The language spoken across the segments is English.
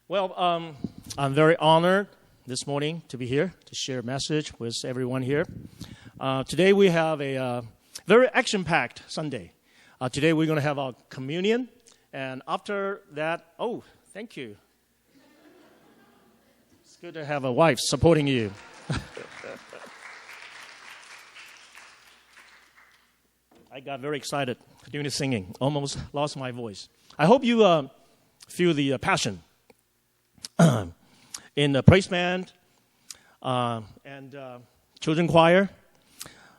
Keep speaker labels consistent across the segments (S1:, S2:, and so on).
S1: Well, I'm very honored this morning to be here to share a message with everyone here. Today we have a very action-packed Sunday. Today we're going to have our communion, and after that, thank you. It's good to have a wife supporting you. I got very excited doing the singing, almost lost my voice. I hope you feel the passion in the praise band and children choir.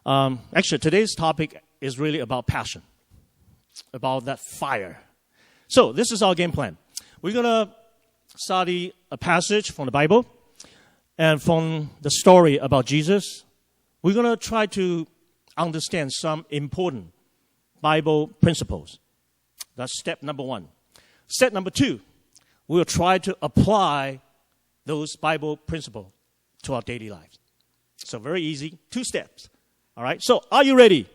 S1: Actually, today's topic is really about passion, about that fire. So this is our game plan. We're going to study a passage from the Bible and from the story about Jesus. We're going to try to understand some important Bible principles. That's step number one. Step number two, we'll try to apply those Bible principles to our daily lives. So very easy, 2 steps. All right, so are you ready?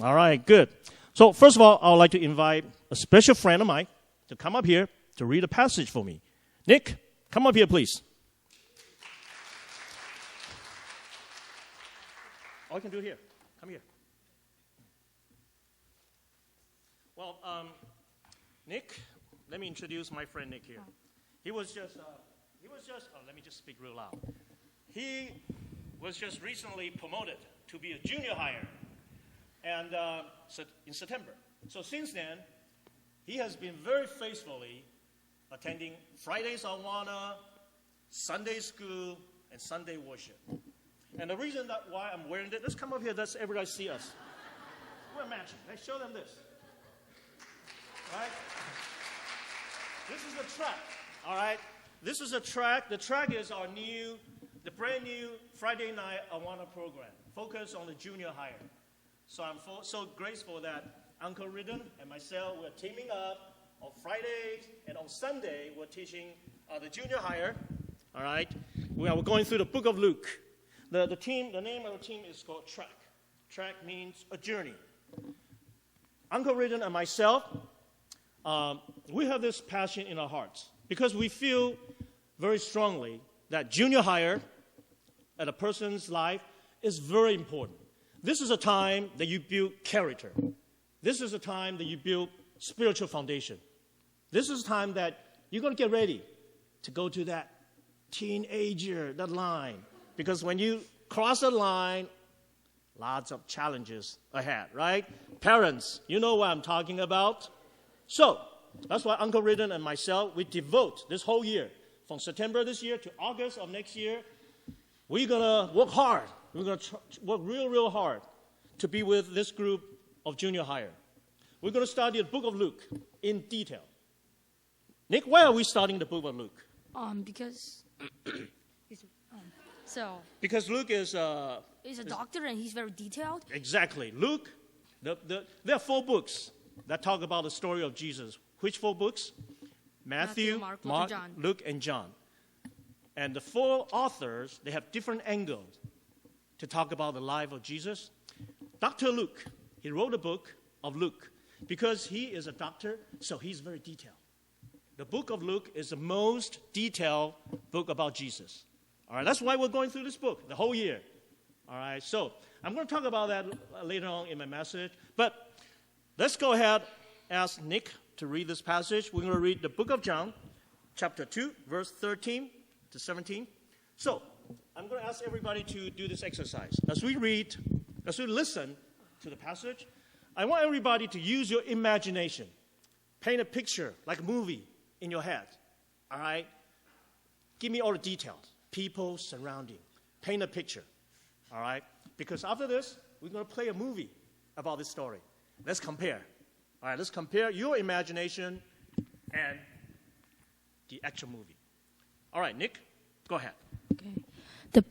S1: All right, good. So first of all, I would like to invite a special friend of mine to come up here to read a passage for me. Nick, come up here, please. All you can do here. Come here. Well, Nick, let me introduce my friend Nick here. He was just, let me just speak real loud. He was just recently promoted to be a junior hire, and in September. So since then, he has been very faithfully attending Fridays Awana, Sunday school, and Sunday worship. And the reason that why I'm wearing this, let's come up here, let's everybody see us. We're matching. Let's show them this. Right? This is the track. All right? This is a track. The track is the brand new Friday night Awana program, focused on the junior hire. So I'm so grateful that Uncle Ridden and myself, we're teaming up on Fridays, and on Sunday, we're teaching the junior hire. All right? We're going through the book of Luke. The name of the team is called Track. Track means a journey. Uncle Ridden and myself, we have this passion in our hearts because we feel very strongly that junior hire at a person's life is very important. This is a time that you build character. This is a time that you build spiritual foundation. This is a time that you're going to get ready to go to that teenager, that line. Because when you cross the line, lots of challenges ahead, right? Parents, you know what I'm talking about. So that's why Uncle Ridden and myself, we devote this whole year, from September this year to August of next year, we're going to work hard. We're going to work real hard to be with this group of junior hire. We're going to study the book of Luke in detail. Nick, why are we studying the book of Luke?
S2: Because
S1: Because Luke is
S2: he's a doctor and he's very detailed.
S1: Exactly. Luke, there are 4 books that talk about the story of Jesus. Which 4 books? Matthew, Mark, Luke, and John. And the 4 authors, they have different angles to talk about the life of Jesus. Dr. Luke, he wrote a book of Luke. Because he is a doctor, so he's very detailed. The book of Luke is the most detailed book about Jesus. All right, that's why we're going through this book the whole year. All right, so I'm going to talk about that later on in my message. But let's go ahead and ask Nick to read this passage. We're going to read the book of John, chapter 2, verse 13 to 17. So I'm going to ask everybody to do this exercise. As we listen to the passage, I want everybody to use your imagination. Paint a picture, like a movie, in your head. All right? Give me all the details. People surrounding. Paint a picture. All right? Because after this, we're going to play a movie about this story. Let's compare. All right, let's compare your imagination and the actual movie. All right, Nick, go ahead.
S2: Okay. The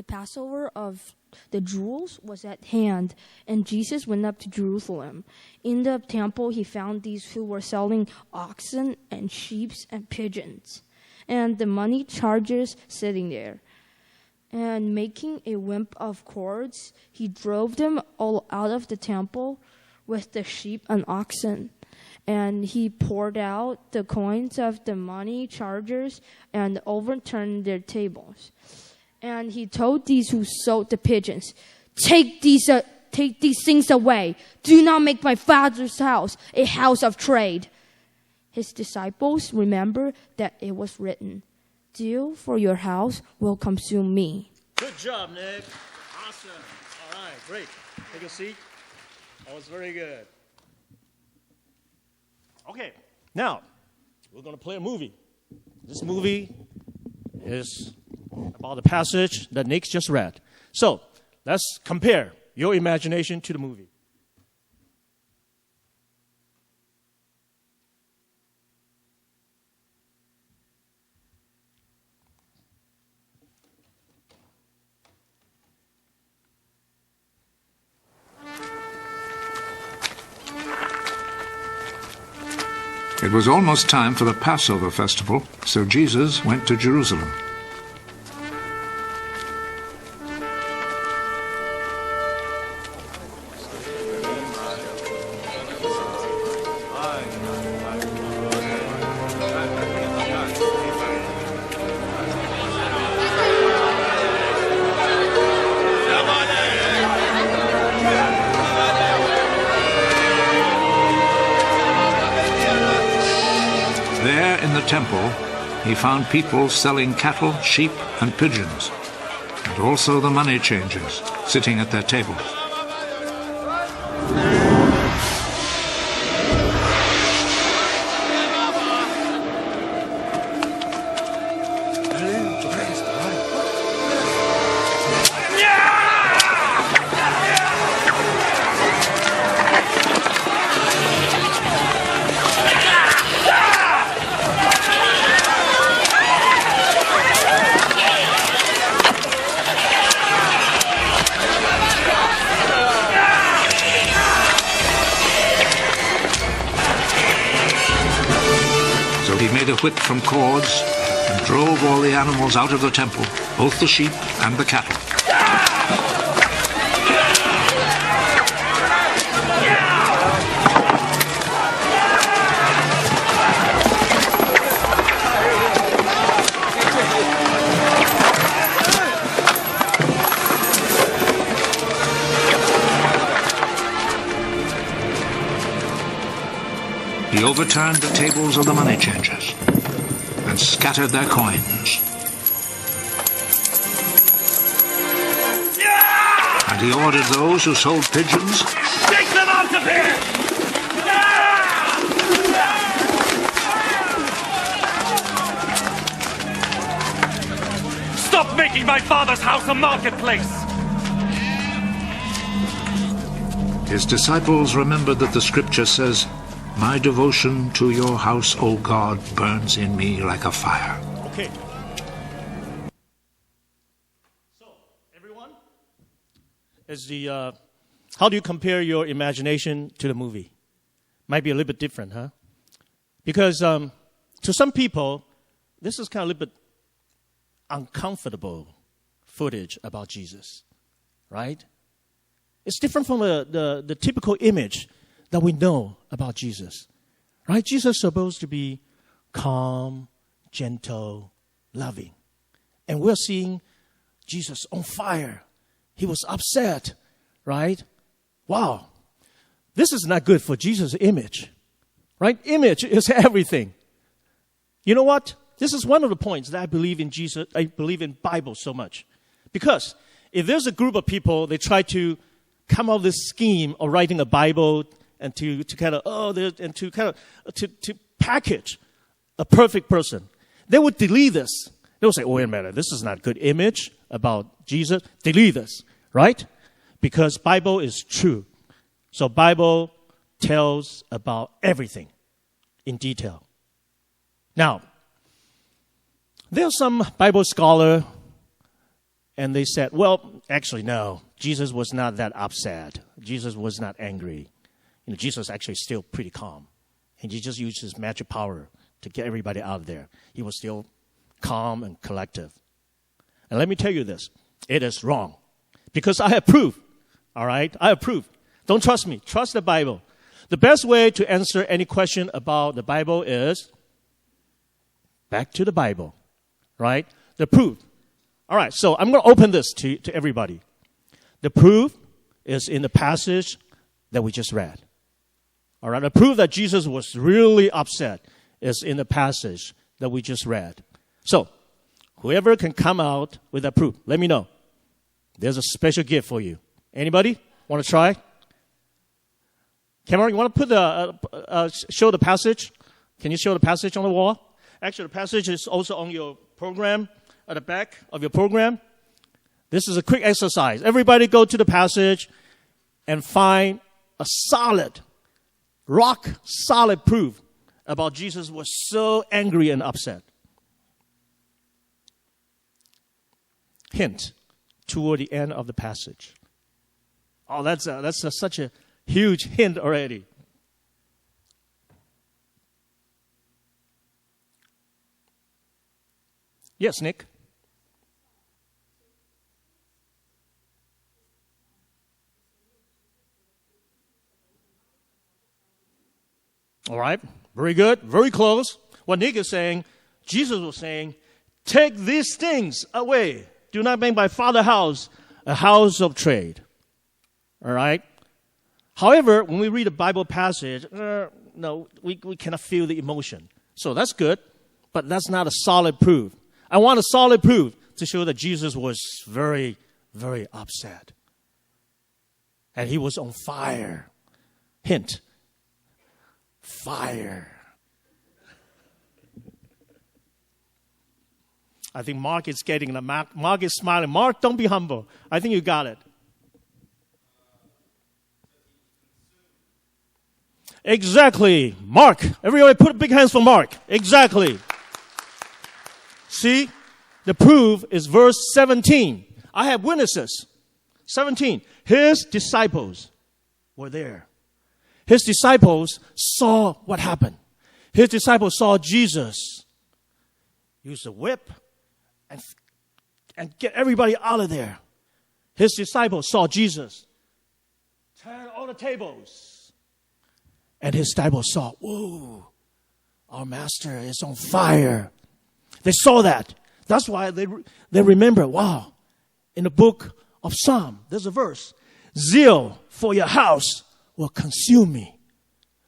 S2: Passover of the Jews was at hand, and Jesus went up to Jerusalem. In the temple, he found these who were selling oxen and sheep and pigeons, and the money chargers sitting there. And making a whip of cords, he drove them all out of the temple. with the sheep and oxen. And he poured out the coins of the money changers and overturned their tables. And he told these who sold the pigeons, Take these things away. Do not make my Father's house a house of trade. His disciples remembered that it was written, Zeal for your house will consume me.
S1: Good job, Nick. Awesome. All right, great. Take a seat. That was very good. Okay, now we're going to play a movie. This movie is about the passage that Nick just read. So let's compare your imagination to the movie.
S3: It was almost time for the Passover festival, so Jesus went to Jerusalem. There in the temple, he found people selling cattle, sheep, and pigeons, and also the money changers sitting at their tables. He made a whip from cords and drove all the animals out of the temple, both the sheep and the cattle. He overturned the tables of the money changers and scattered their coins. And he ordered those who sold pigeons,
S1: Take them out of here! Stop making my Father's house a marketplace!
S3: his disciples remembered that the scripture says, "My devotion to your house, O God, burns in me like a fire."
S1: Okay. So, everyone, how do you compare your imagination to the movie? Might be a little bit different, huh? Because to some people, this is kind of a little bit uncomfortable footage about Jesus, right? It's different from the typical image that we know about Jesus, right? Jesus is supposed to be calm, gentle, loving. And we're seeing Jesus on fire. He was upset, right? Wow. This is not good for Jesus' image, right? Image is everything. You know what? This is one of the points that I believe in Jesus, I believe in Bible so much. Because if there's a group of people, they try to come up with this scheme of writing a Bible and to package a perfect person, they would delete this. They would say, "Oh, wait a minute, this is not good image about Jesus. Delete this," right? Because Bible is true. So Bible tells about everything in detail. Now, there's some Bible scholar, and they said, well, actually, no. Jesus was not that upset. Jesus was not angry. Jesus actually still pretty calm. And he just used his magic power to get everybody out of there. He was still calm and collective. And let me tell you this. It is wrong. Because I approve, all right? I approve Don't trust me. Trust the Bible. The best way to answer any question about the Bible is back to the Bible, right? The proof. All right, so I'm going to open this to everybody. The proof is in the passage that we just read. All right, the proof that Jesus was really upset is in the passage that we just read. So, whoever can come out with that proof, let me know. There's a special gift for you. Anybody want to try? Cameron, you want to put show the passage? Can you show the passage on the wall? Actually, the passage is also on your program, at the back of your program. This is a quick exercise. Everybody go to the passage and find a solid, rock-solid proof about Jesus was so angry and upset. Hint, toward the end of the passage. Oh, that's such a huge hint already. Yes, Nick? All right, very good, very close. What Nick is saying, Jesus was saying, take these things away. Do not make my Father's house a house of trade. All right? However, when we read a Bible passage, no, we cannot feel the emotion. So that's good, but that's not a solid proof. I want a solid proof to show that Jesus was very, very upset. And he was on fire. Hint, fire. I think Mark is getting it. Mark is smiling. Mark, don't be humble. I think you got it. Exactly. Mark. Everybody put big hands for Mark. Exactly. See, the proof is verse 17. I have witnesses. 17. His disciples were there. His disciples saw what happened. His disciples saw Jesus use a whip and get everybody out of there. His disciples saw Jesus turn all the tables. And his disciples saw, whoa, our master is on fire. They saw that. That's why they remember, wow, in the book of Psalm, there's a verse, zeal for your house will consume me.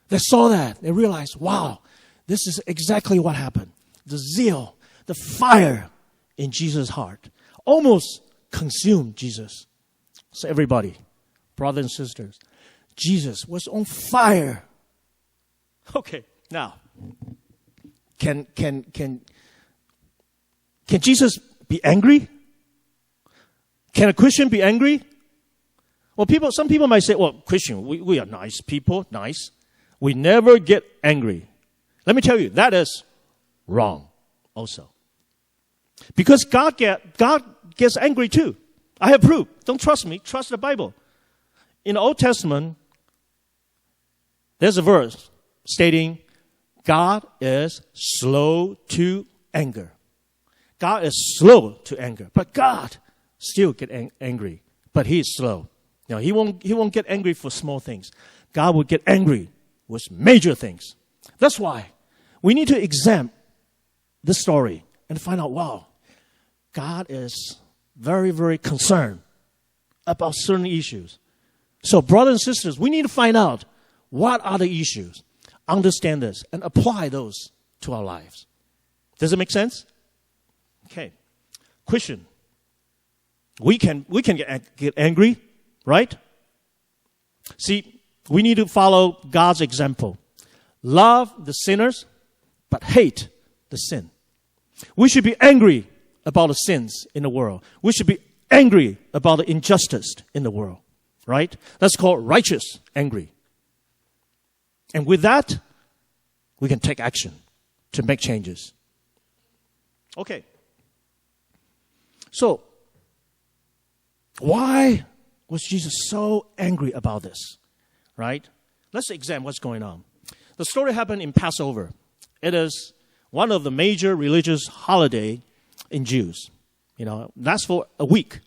S1: They saw that. They realized, wow, this is exactly what happened. The zeal, the fire in Jesus' heart almost consumed Jesus. So everybody, brothers and sisters, Jesus was on fire. Okay, now, can Jesus be angry? Can a Christian be angry? Well, some people might say, well, Christian, we are nice people, nice. We never get angry. Let me tell you, that is wrong also. Because God gets angry too. I have proof. Don't trust me. Trust the Bible. In the Old Testament, there's a verse stating God is slow to anger. God is slow to anger. But God still get angry. But he is slow. Now, he won't get angry for small things. God will get angry with major things. That's why we need to examine this story and find out, wow, God is very, very concerned about certain issues. So, brothers and sisters, we need to find out what are the issues, understand this, and apply those to our lives. Does it make sense? Okay. Question. We can get angry, right? See, we need to follow God's example. Love the sinners, but hate the sin. We should be angry about the sins in the world. We should be angry about the injustice in the world, right? That's called righteous angry. And with that, we can take action to make changes. Okay. So, why was Jesus so angry about this? Right? Let's examine what's going on. The story happened in Passover. It is one of the major religious holiday in Jews. That's for a week.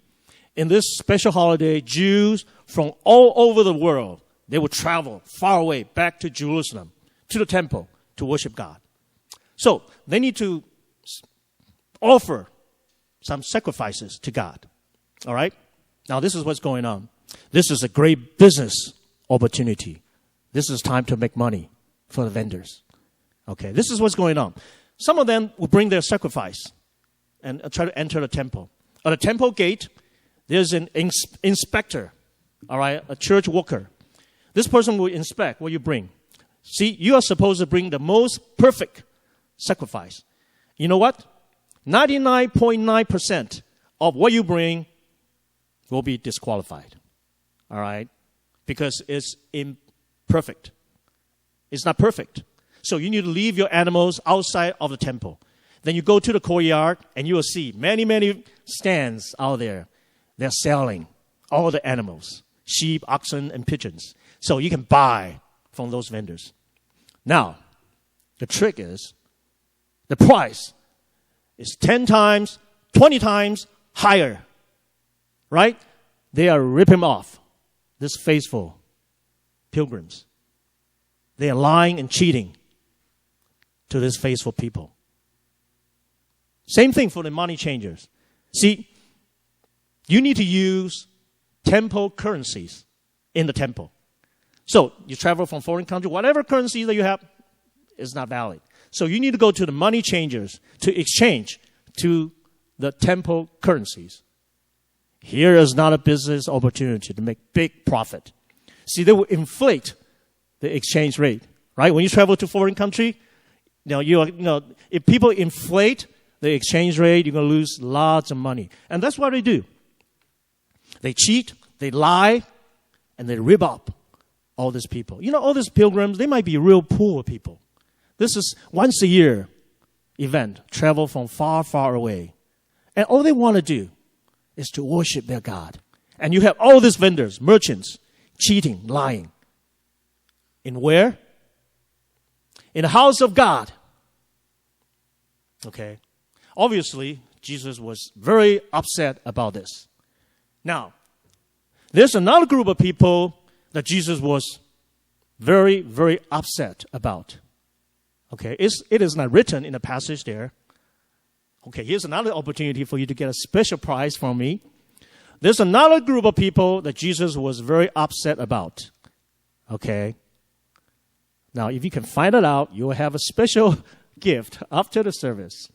S1: In this special holiday, Jews from all over the world they would travel far away back to Jerusalem, to the temple, to worship God. So they need to offer some sacrifices to God. All right? Now, this is what's going on. This is a great business opportunity. This is time to make money for the vendors. Okay, this is what's going on. Some of them will bring their sacrifice and try to enter the temple. At the temple gate, there's an inspector, all right, a church worker. This person will inspect what you bring. See, you are supposed to bring the most perfect sacrifice. You know what? 99.9% of what you bring will be disqualified, all right, because it's imperfect. It's not perfect. So you need to leave your animals outside of the temple. Then you go to the courtyard, and you will see many, many stands out there. They're selling all the animals, sheep, oxen, and pigeons. So you can buy from those vendors. Now, the trick is the price is 10 times, 20 times higher, right? They are ripping off this faithful pilgrims. They are lying and cheating to these faithful people. Same thing for the money changers. See, you need to use temple currencies in the temple. So you travel from foreign country, whatever currency that you have is not valid. So you need to go to the money changers to exchange to the temple currencies. Here is not a business opportunity to make big profit. See, they will inflate the exchange rate, right? When you travel to foreign country, if people inflate the exchange rate, you're going to lose lots of money. And that's what they do. They cheat, they lie, and they rip up all these people. You know, all these pilgrims, they might be real poor people. This is once a year event, travel from far, far away. And all they want to do is to worship their God. And you have all these vendors, merchants, cheating, lying. In where? In the house of God. Okay. Obviously, Jesus was very upset about this. Now, there's another group of people that Jesus was very, very upset about. Okay, it is not written in the passage there. Okay, here's another opportunity for you to get a special prize from me. There's another group of people that Jesus was very upset about. Okay. Now, if you can find it out, you'll have a special gift after the service.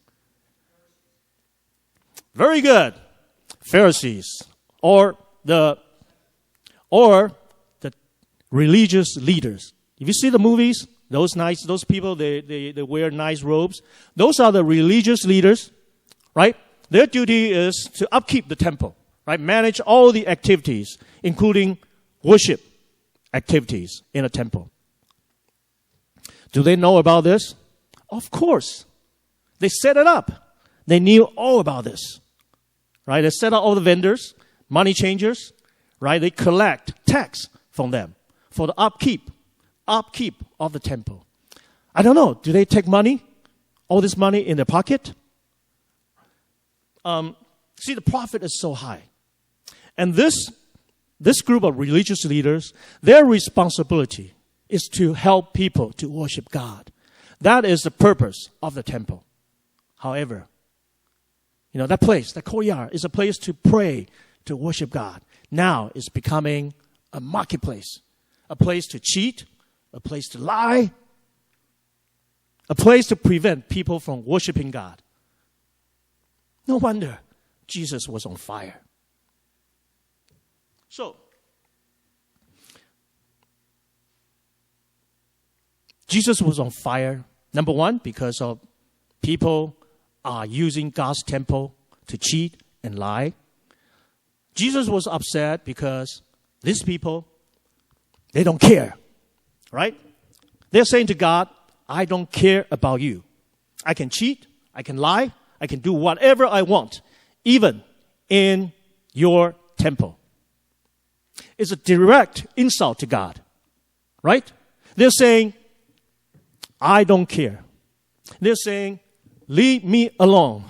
S1: Very good. Pharisees or the religious leaders. If you see the movies, those people, they wear nice robes. Those are the religious leaders, right? Their duty is to upkeep the temple, right? Manage all the activities, including worship activities in a temple. Do they know about this? Of course. They set it up. They knew all about this, right? They set up all the vendors, money changers, right? They collect tax from them for the upkeep of the temple. I don't know. Do they take money? All this money in their pocket? See, the profit is so high. And this group of religious leaders, their responsibility is to help people to worship God. That is the purpose of the temple. However, that place, that courtyard, is a place to pray, to worship God. Now it's becoming a marketplace, a place to cheat, a place to lie, a place to prevent people from worshiping God. No wonder Jesus was on fire. So, Jesus was on fire, number one, because of people are using God's temple to cheat and lie. Jesus was upset because these people, they don't care, right? They're saying to God, I don't care about you. I can cheat, I can lie, I can do whatever I want, even in your temple. It's a direct insult to God, right? They're saying, I don't care. They're saying, leave me alone.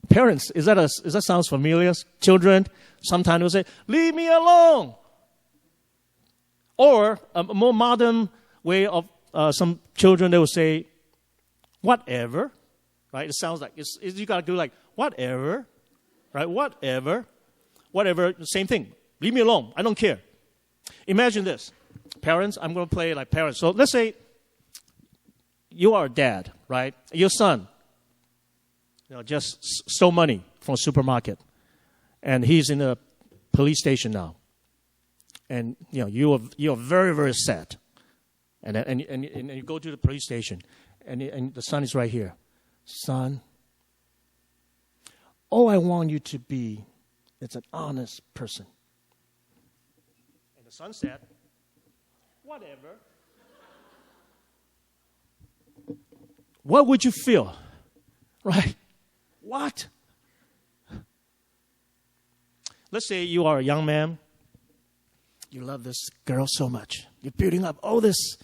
S1: Parents, is that sounds familiar? Children sometimes will say, leave me alone. Or a more modern way of some children, they will say, whatever, right? It sounds like, you got to do like, whatever, right? Whatever, same thing. Leave me alone. I don't care. Imagine this. Parents, I'm going to play like parents. So let's say you are a dad, right? Your son, just stole money from a supermarket. And he's in a police station now. And, you are very, very sad. And you go to the police station. And the son is right here. Son, all I want you to be is an honest person. And the son said, whatever. What would you feel? Right? What? Let's say you are a young man. You love this girl so much. You're building up all this,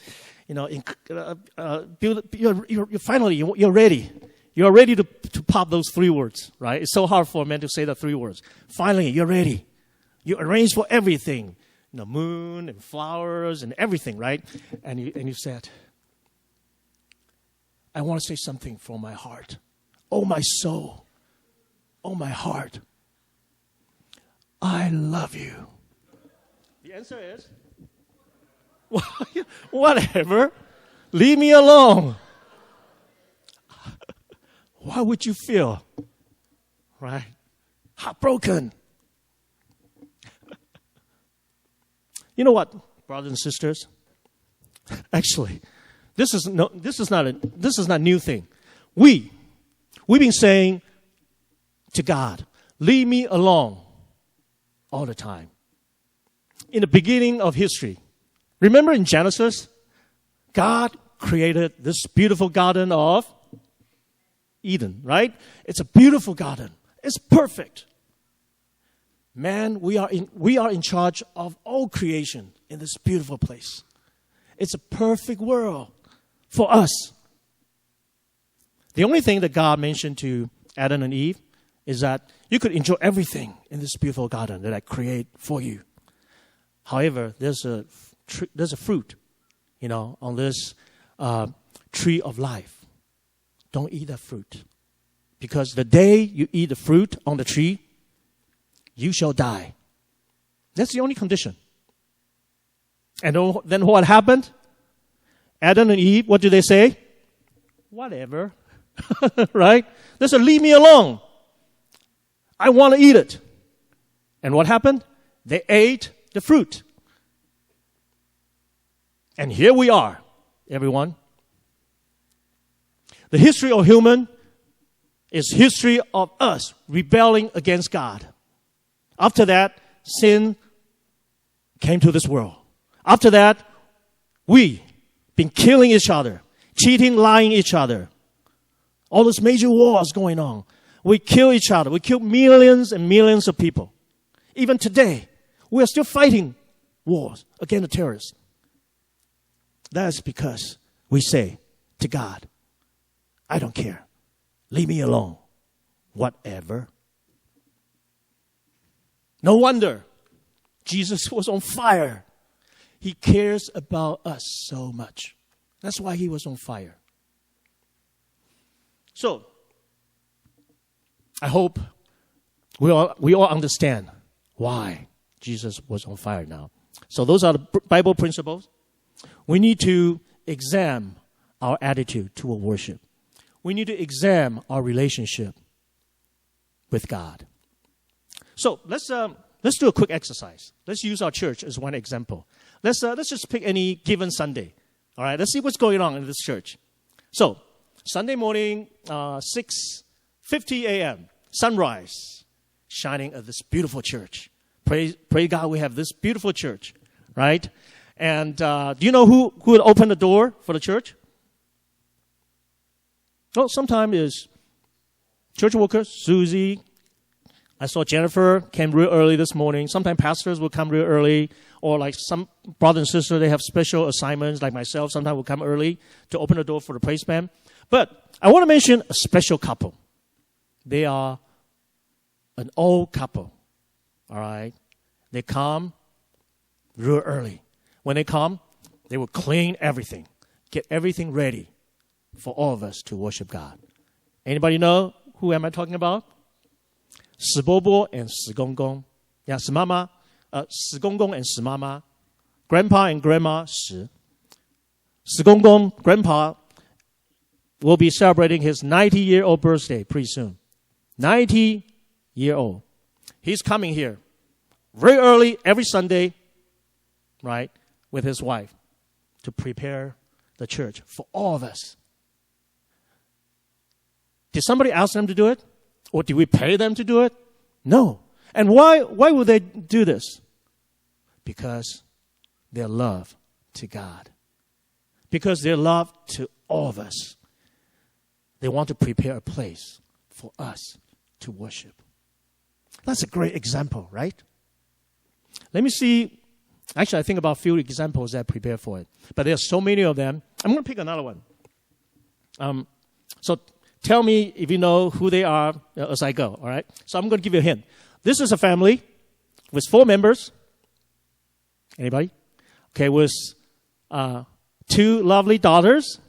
S1: finally, you're ready. You're ready to pop those 3 words, right? It's so hard for a man to say the 3 words. Finally, you're ready. You arrange for everything. Moon and flowers and everything, right? And you said, I want to say something from my heart. Oh, my soul. Oh, my heart. I love you. The answer is, whatever. Leave me alone. What would you feel? Right? Heartbroken. You know what, brothers and sisters? Actually, this is not a new thing. We've been saying to God, leave me alone all the time. In the beginning of history, remember in Genesis, God created this beautiful garden of Eden, right? It's a beautiful garden. It's perfect. Man, we are in charge of all creation in this beautiful place. It's a perfect world for us. The only thing that God mentioned to Adam and Eve is that you could enjoy everything in this beautiful garden that I create for you. However, there's a fruit, on this tree of life. Don't eat that fruit. Because the day you eat the fruit on the tree, you shall die. That's the only condition. And then what happened? Adam and Eve, what do they say? Whatever. Right? They said, leave me alone. I want to eat it. And what happened? They ate the fruit. And here we are, everyone. The history of human is history of us rebelling against God. After that, sin came to this world. After that, we been killing each other, cheating, lying each other. All those major wars going on. We kill each other. We kill millions and millions of people. Even today, we are still fighting wars against the terrorists. That's because we say to God, I don't care. Leave me alone. Whatever. No wonder Jesus was on fire. He cares about us so much. That's why he was on fire. So, I hope we all understand why Jesus was on fire now. So those are the Bible principles. We need to examine our attitude toward worship. We need to examine our relationship with God. So let's do a quick exercise. Let's use our church as one example. Let's just pick any given Sunday. All right, let's see what's going on in this church. So Sunday morning, 6:50 a.m., sunrise, shining at this beautiful church. Pray God we have this beautiful church, right? And do you know who would open the door for the church? Well, sometimes is church workers, Susie. I saw Jennifer came real early this morning. Sometimes pastors will come real early. Or like some brother and sister, they have special assignments like myself. Sometimes will come early to open the door for the praise band. But I want to mention a special couple. They are an old couple. All right? They come real early. when they come, they will clean everything, get everything ready for all of us to worship God. Anybody know who am I talking about? 史伯伯 and 史公公. Yeah, 史妈妈, 史公公 and 史妈妈. Grandpa and Grandma 史. 史公公, Grandpa, will be celebrating his 90-year-old birthday pretty soon. 90-year-old. He's coming here very early every Sunday, right, with his wife to prepare the church for all of us. Did somebody ask them to do it? Or did we pay them to do it? No. And why would they do this? Because their love to God. Because their love to all of us. They want to prepare a place for us to worship. That's a great example, right? Let me see. Actually, I think about a few examples that prepare for it. But there are so many of them. I'm going to pick another one. So tell me if you know who they are as I go, all right? So I'm going to give you a hint. This is a family with 4 members. Anybody? Okay, with 2 lovely daughters.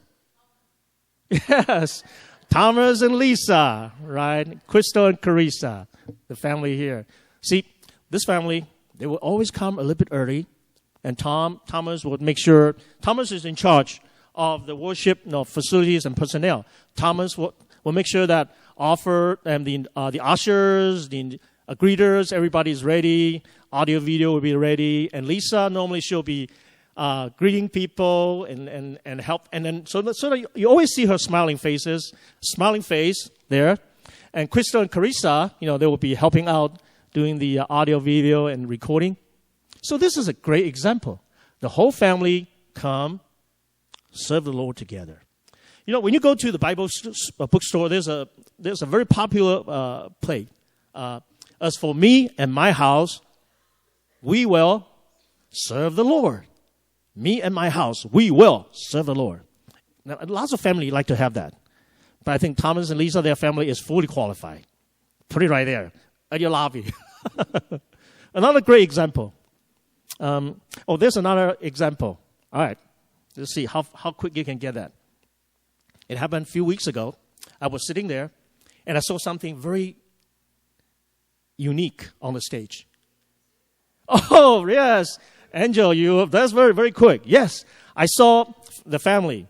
S1: Yes, Thomas and Lisa, right? Crystal and Carissa, the family here. See, this family, they will always come a little bit early, and Thomas would make sure. Thomas is in charge of the worship facilities and personnel. Thomas will make sure that offer and the ushers, the greeters, everybody is ready. Audio, video will be ready, and Lisa normally she'll be greeting people and help, and then so that you always see her smiling face there, and Crystal and Carissa, they will be helping out doing the audio, video, and recording. So this is a great example. The whole family come serve the Lord together. When you go to the Bible bookstore, there's a very popular play. As for me and my house, we will serve the Lord. Me and my house, we will serve the Lord. Now, lots of family like to have that. But I think Thomas and Lisa, their family is fully qualified. Put it right there at your lobby. Another great example. There's another example. All right. Let's see how quick you can get that. It happened a few weeks ago. I was sitting there, and I saw something very unique on the stage. Oh, yes. Angel, that's very, very quick. Yes, I saw the family.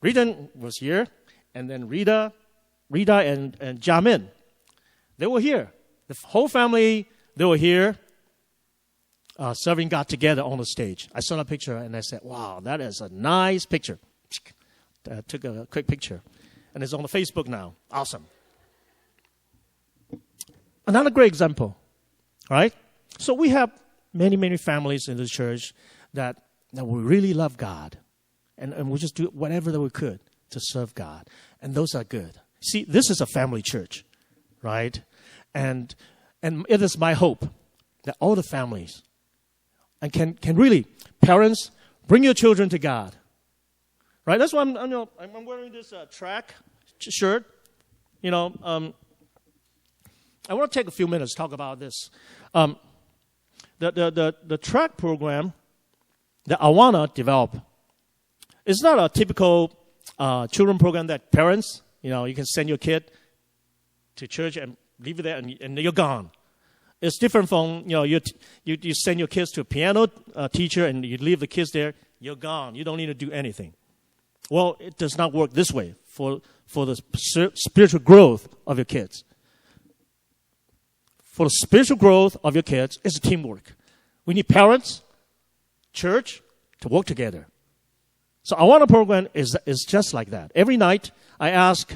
S1: Rita was here, and then Rita and Jamin. They were here. The whole family, they were here serving God together on the stage. I saw the picture, and I said, wow, that is a nice picture. I took a quick picture, and it's on the Facebook now. Awesome. Another great example, all right? So we have many, many families in the church that we really love God. And we just do whatever that we could to serve God. And those are good. See, this is a family church, right? And it is my hope that all the families and can really, parents, bring your children to God. Right? That's why I'm wearing this track shirt. I want to take a few minutes to talk about this. The track program that I want to develop is not a typical children program that parents, you can send your kid to church and leave it there and you're gone. It's different from, you send your kids to a piano teacher and you leave the kids there, you're gone. You don't need to do anything. Well, it does not work this way for the spiritual growth of your kids. For the spiritual growth of your kids, it's teamwork. We need parents, church, to work together. So our Awana program is just like that. Every night, I ask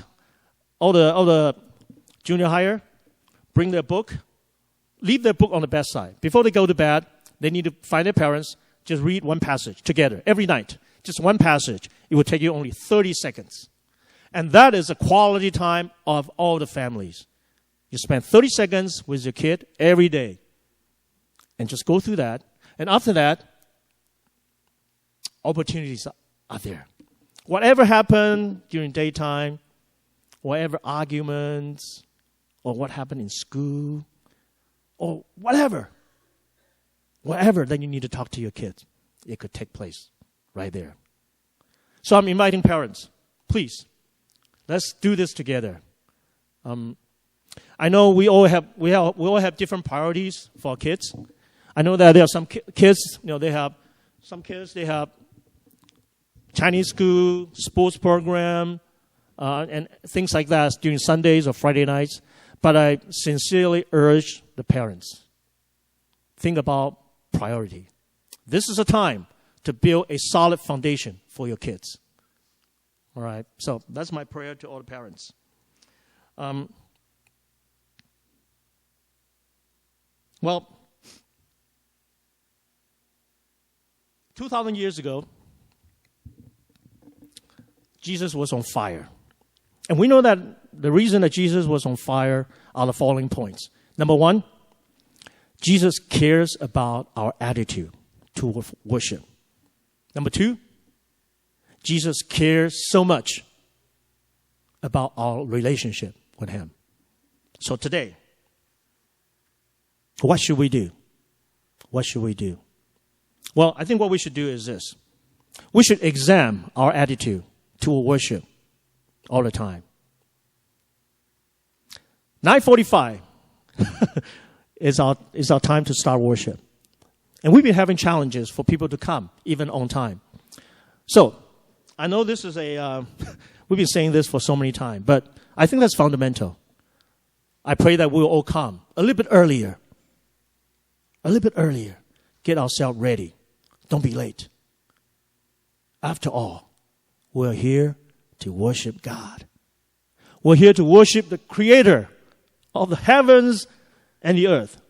S1: all the junior higher, bring their book, leave their book on the bedside. Before they go to bed, they need to find their parents, just read one passage together every night. Just one passage. It will take you only 30 seconds. And that is a quality time of all the families. You spend 30 seconds with your kid every day. And just go through that. And after that, opportunities are there. Whatever happened during daytime, whatever arguments, or what happened in school, or whatever, then you need to talk to your kids.
S4: it could take place right there. So I'm inviting parents, please, let's do this together. I know we all have different priorities for our kids. I know that there are some kids, they have Chinese school, sports program, and things like that during Sundays or Friday nights. But I sincerely urge the parents, think about priority. This is a time to build a solid foundation for your kids. All right? So that's my prayer to all the parents. 2,000 years ago, Jesus was on fire. And we know that the reason that Jesus was on fire are the following points. Number one, Jesus cares about our attitude toward worship. Number two, Jesus cares so much about our relationship with Him. So today, what should we do? What should we do? Well, I think what we should do is this. We should examine our attitude toward worship all the time. 9:45 is our time to start worship. And we've been having challenges for people to come, even on time. So, I know this is we've been saying this for so many times, but I think that's fundamental. I pray that we'll all come a little bit earlier. A little bit earlier. Get ourselves ready. Don't be late. After all, we're here to worship God. We're here to worship the Creator of the heavens and the earth.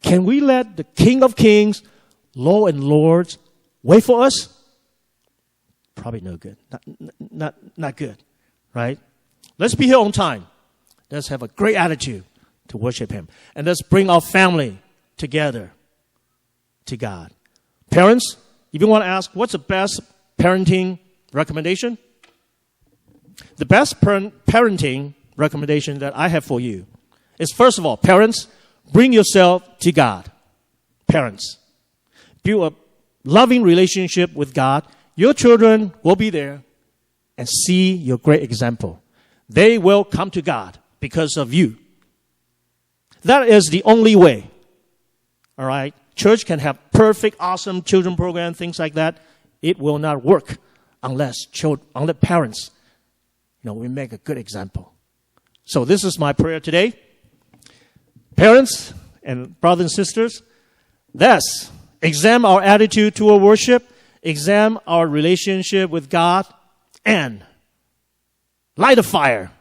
S4: Can we let the King of Kings, Lord and Lords, wait for us? Probably no good. Not good, right? Let's be here on time. Let's have a great attitude to worship Him. And let's bring our family together to God. Parents, if you want to ask, what's the best parenting recommendation? The best parenting recommendation that I have for you is, first of all, parents, bring yourself to God. Parents, build a loving relationship with God. Your children will be there and see your great example. They will come to God because of you. That is the only way. All right? Church can have perfect, awesome children program, things like that. It will not work unless parents, we make a good example. So this is my prayer today. Parents and brothers and sisters, let's examine our attitude toward worship, examine our relationship with God, and light a fire